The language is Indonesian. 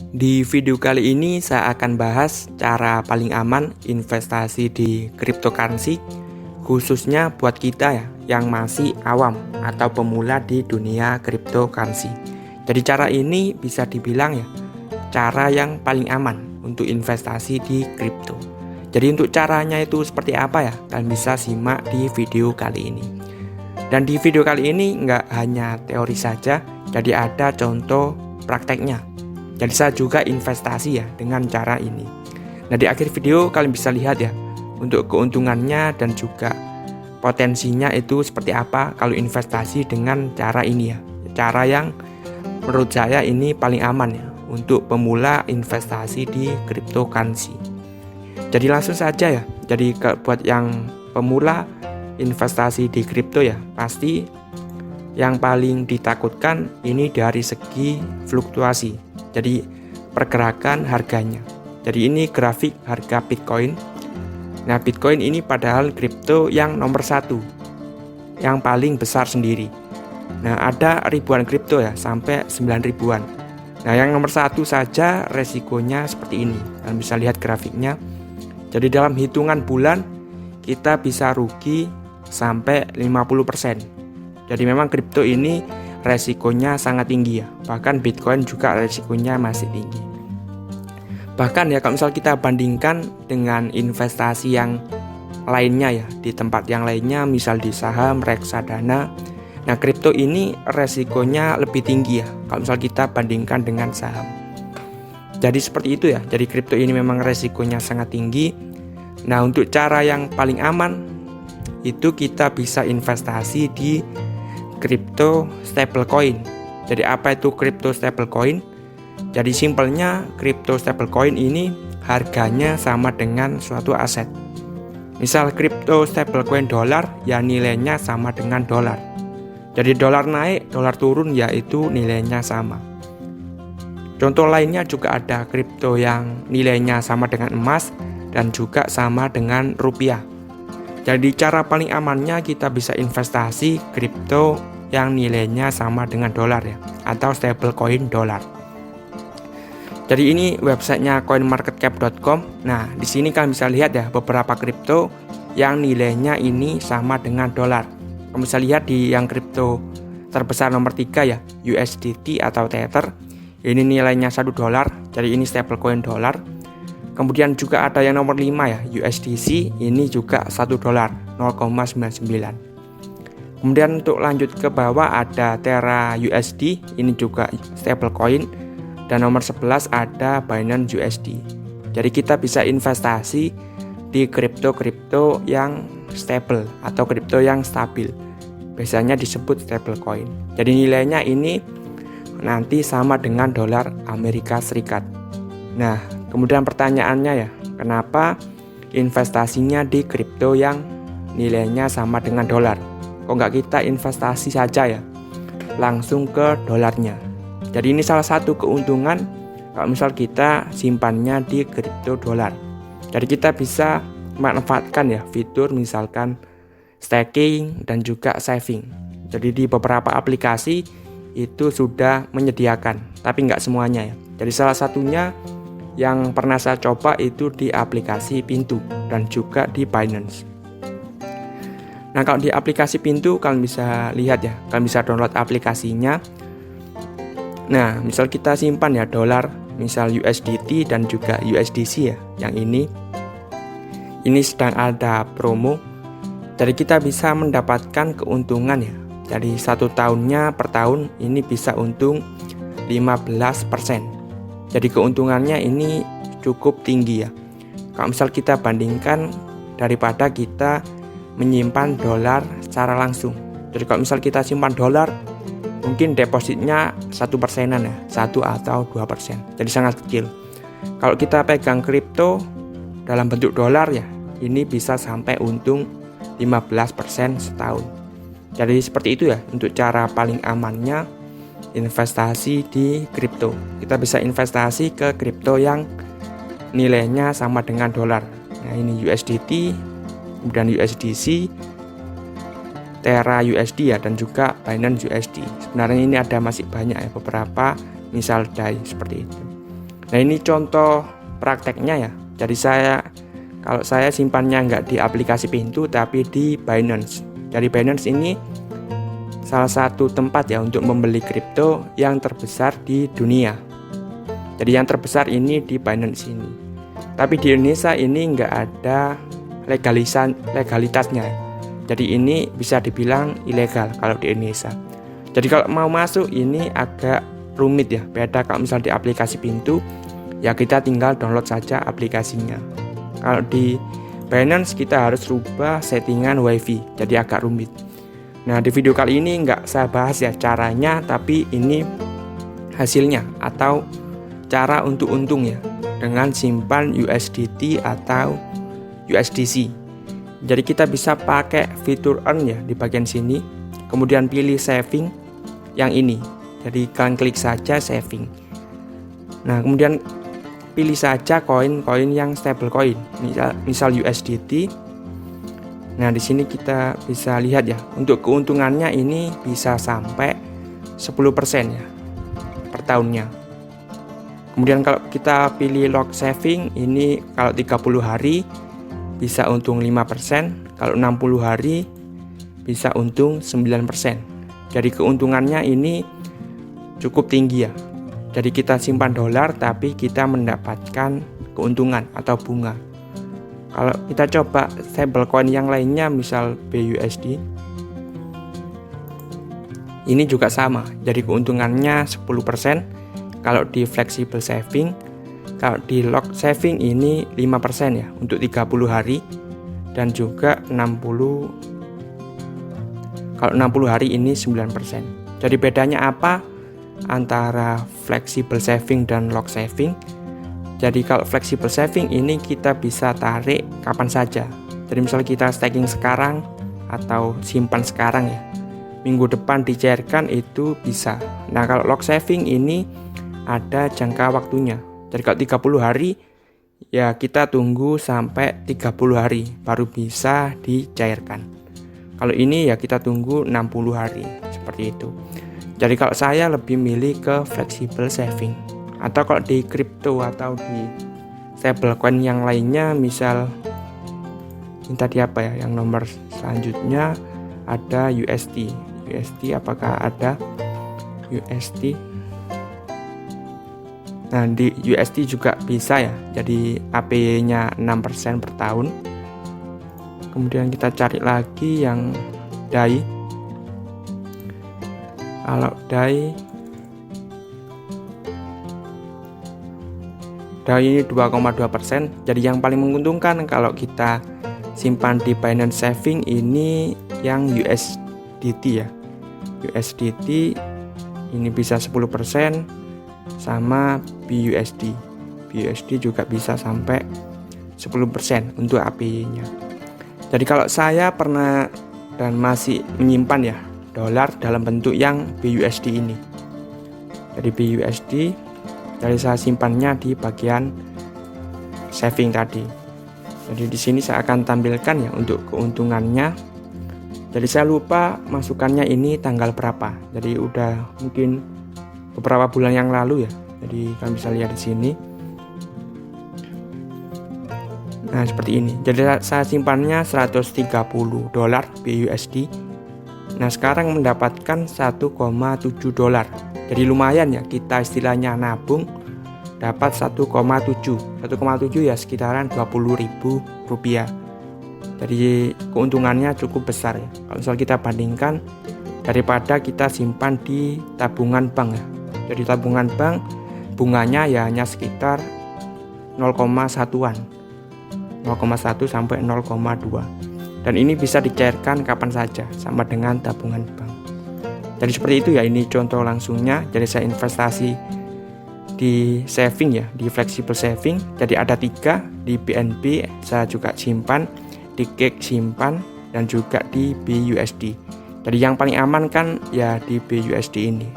Di video kali ini saya akan bahas cara paling aman investasi di cryptocurrency, khususnya buat kita ya yang masih awam atau pemula di dunia cryptocurrency. Jadi cara ini bisa dibilang ya cara yang paling aman untuk investasi di kripto. Jadi untuk caranya itu seperti apa ya? Kalian bisa simak di video kali ini. Dan di video kali ini nggak hanya teori saja, jadi ada contoh prakteknya. Jadi saya juga investasi ya dengan cara ini. Nah di akhir video kalian bisa lihat ya untuk keuntungannya dan juga potensinya itu seperti apa kalau investasi dengan cara ini ya. Cara yang menurut saya ini paling aman ya untuk pemula investasi di cryptocurrency. Jadi langsung saja ya. Jadi buat yang pemula investasi di kripto ya pasti yang paling ditakutkan ini dari segi fluktuasi. Jadi pergerakan harganya. Jadi ini grafik harga Bitcoin. Nah Bitcoin ini padahal kripto yang nomor satu, yang paling besar sendiri. Nah ada ribuan kripto ya sampai 9 ribuan. Nah yang nomor satu saja resikonya seperti ini. Kalian bisa lihat grafiknya. Jadi dalam hitungan bulan kita bisa rugi sampai 50%. Jadi memang kripto ini resikonya sangat tinggi ya. Bahkan Bitcoin juga resikonya masih tinggi. Bahkan ya kalau misal kita bandingkan dengan investasi yang lainnya ya, di tempat yang lainnya misal di saham, reksadana. Nah kripto ini resikonya lebih tinggi ya kalau misal kita bandingkan dengan saham. Jadi seperti itu ya. Jadi kripto ini memang resikonya sangat tinggi. Nah untuk cara yang paling aman itu kita bisa investasi di crypto stablecoin. Jadi apa itu crypto stablecoin? Jadi simpelnya crypto stablecoin ini harganya sama dengan suatu aset. Misal crypto stablecoin dolar ya nilainya sama dengan dolar. Jadi dolar naik, dolar turun yaitu nilainya sama. Contoh lainnya juga ada crypto yang nilainya sama dengan emas dan juga sama dengan rupiah. Jadi cara paling amannya kita bisa investasi kripto yang nilainya sama dengan dolar ya, atau stablecoin dolar. Jadi ini websitenya coinmarketcap.com. Nah di sini kalian bisa lihat ya beberapa kripto yang nilainya ini sama dengan dolar. Kalian bisa lihat di yang kripto terbesar nomor 3 ya, USDT atau Tether. Ini nilainya $1. Jadi ini stablecoin dolar. Kemudian juga ada yang nomor 5 ya, USDC, ini juga $1, 0,99. Kemudian untuk lanjut ke bawah ada Terra USD, ini juga stablecoin. Dan nomor 11 ada Binance USD. Jadi kita bisa investasi di kripto-kripto yang stable atau kripto yang stabil. Biasanya disebut stablecoin. Jadi nilainya ini nanti sama dengan dolar Amerika Serikat. Nah, kemudian pertanyaannya ya, kenapa investasinya di kripto yang nilainya sama dengan dolar? Kok nggak kita investasi saja ya, langsung ke dolarnya? Jadi ini salah satu keuntungan kalau misal kita simpannya di kripto dolar. Jadi kita bisa manfaatkan ya fitur misalkan staking dan juga saving. Jadi di beberapa aplikasi itu sudah menyediakan, tapi nggak semuanya ya. Jadi salah satunya yang pernah saya coba itu di aplikasi Pintu dan juga di Binance. Nah kalau di aplikasi Pintu kalian bisa lihat ya, kalian bisa download aplikasinya. Nah misal kita simpan ya dolar, misal USDT dan juga USDC ya, yang ini sedang ada promo. Jadi kita bisa mendapatkan keuntungan ya. Jadi 1 tahunnya per tahun ini bisa untung 15%. Jadi keuntungannya ini cukup tinggi ya. Kalau misal kita bandingkan daripada kita menyimpan dolar secara langsung. Jadi kalau misal kita simpan dolar, mungkin depositnya 1%-an ya, 1 atau 2%. Jadi sangat kecil. Kalau kita pegang kripto dalam bentuk dolar ya, ini bisa sampai untung 15% setahun. Jadi seperti itu ya untuk cara paling amannya investasi di kripto. Kita bisa investasi ke kripto yang nilainya sama dengan dolar. Nah ini USDT, kemudian USDC, Terra USD ya, dan juga Binance USD. Sebenarnya ini ada masih banyak ya beberapa misal DAI seperti itu. Nah, ini contoh prakteknya ya. Jadi kalau saya simpannya nggak di aplikasi Pintu tapi di Binance. Jadi Binance ini salah satu tempat ya untuk membeli kripto yang terbesar di dunia. Jadi yang terbesar ini di Binance ini. Tapi di Indonesia ini nggak ada legalitasnya. Jadi ini bisa dibilang ilegal kalau di Indonesia. Jadi kalau mau masuk ini agak rumit ya. Beda kalau misal di aplikasi Pintu, ya kita tinggal download saja aplikasinya. Kalau di Binance kita harus rubah settingan WiFi, jadi agak rumit. Nah, di video kali ini nggak saya bahas ya caranya, tapi ini hasilnya atau cara untuk untung ya dengan simpan USDT atau USDC. Jadi kita bisa pakai fitur earn ya di bagian sini, kemudian pilih saving yang ini. Jadi kalian klik saja saving. Nah, kemudian pilih saja koin-koin yang stable coin, misal USDT. Nah, di sini kita bisa lihat ya, untuk keuntungannya ini bisa sampai 10% ya per tahunnya. Kemudian kalau kita pilih lock saving ini kalau 30 hari bisa untung 5%, kalau 60 hari bisa untung 9%. Jadi keuntungannya ini cukup tinggi ya. Jadi kita simpan dolar tapi kita mendapatkan keuntungan atau bunga. Kalau kita coba stablecoin yang lainnya misal BUSD, ini juga sama. Jadi keuntungannya 10%. Kalau di flexible saving, kalau di lock saving ini 5% ya untuk 30 hari dan juga 60. Kalau 60 hari ini 9%. Jadi bedanya apa antara flexible saving dan lock saving? Jadi kalau flexible saving ini kita bisa tarik kapan saja. Jadi misalnya kita staking sekarang atau simpan sekarang ya, minggu depan dicairkan itu bisa. Nah, kalau lock saving ini ada jangka waktunya. Jadi kalau 30 hari ya kita tunggu sampai 30 hari baru bisa dicairkan. Kalau ini ya kita tunggu 60 hari seperti itu. Jadi kalau saya lebih milih ke flexible saving. Atau kalau di crypto atau di stablecoin yang lainnya, misal ini tadi apa ya, yang nomor selanjutnya ada USD. USD apakah ada USD? Nah, di USD juga bisa ya. Jadi APY-nya 6% per tahun. Kemudian kita cari lagi yang DAI. Kalau DAI ini 2,2%. Jadi yang paling menguntungkan kalau kita simpan di Binance Saving ini yang USDT ya. USDT ini bisa 10% sama BUSD. BUSD juga bisa sampai 10% untuk APY-nya. Jadi kalau saya pernah dan masih menyimpan ya dolar dalam bentuk yang BUSD ini. Jadi BUSD, jadi saya simpannya di bagian saving tadi. Jadi di sini saya akan tampilkan ya untuk keuntungannya. Jadi saya lupa masukannya ini tanggal berapa. Jadi udah mungkin beberapa bulan yang lalu ya. Jadi kalian bisa lihat di sini. Nah, seperti ini. Jadi saya simpannya 130 dolar BUSD. Nah, sekarang mendapatkan 1,7 dolar. Jadi lumayan ya, kita istilahnya nabung dapat 1,7. 1,7 ya sekitaran 20.000 rupiah. Jadi keuntungannya cukup besar ya. Kalau misal kita bandingkan daripada kita simpan di tabungan bank ya. Jadi tabungan bank bunganya ya hanya sekitar 0,1-an. 0,1 sampai 0,2. Dan ini bisa dicairkan kapan saja sama dengan tabungan bank. Jadi seperti itu ya, ini contoh langsungnya. Jadi saya investasi di saving ya, di flexible saving. Jadi ada 3, di BNB saya juga simpan, di Cake simpan, dan juga di BUSD. Jadi yang paling aman kan ya di BUSD ini.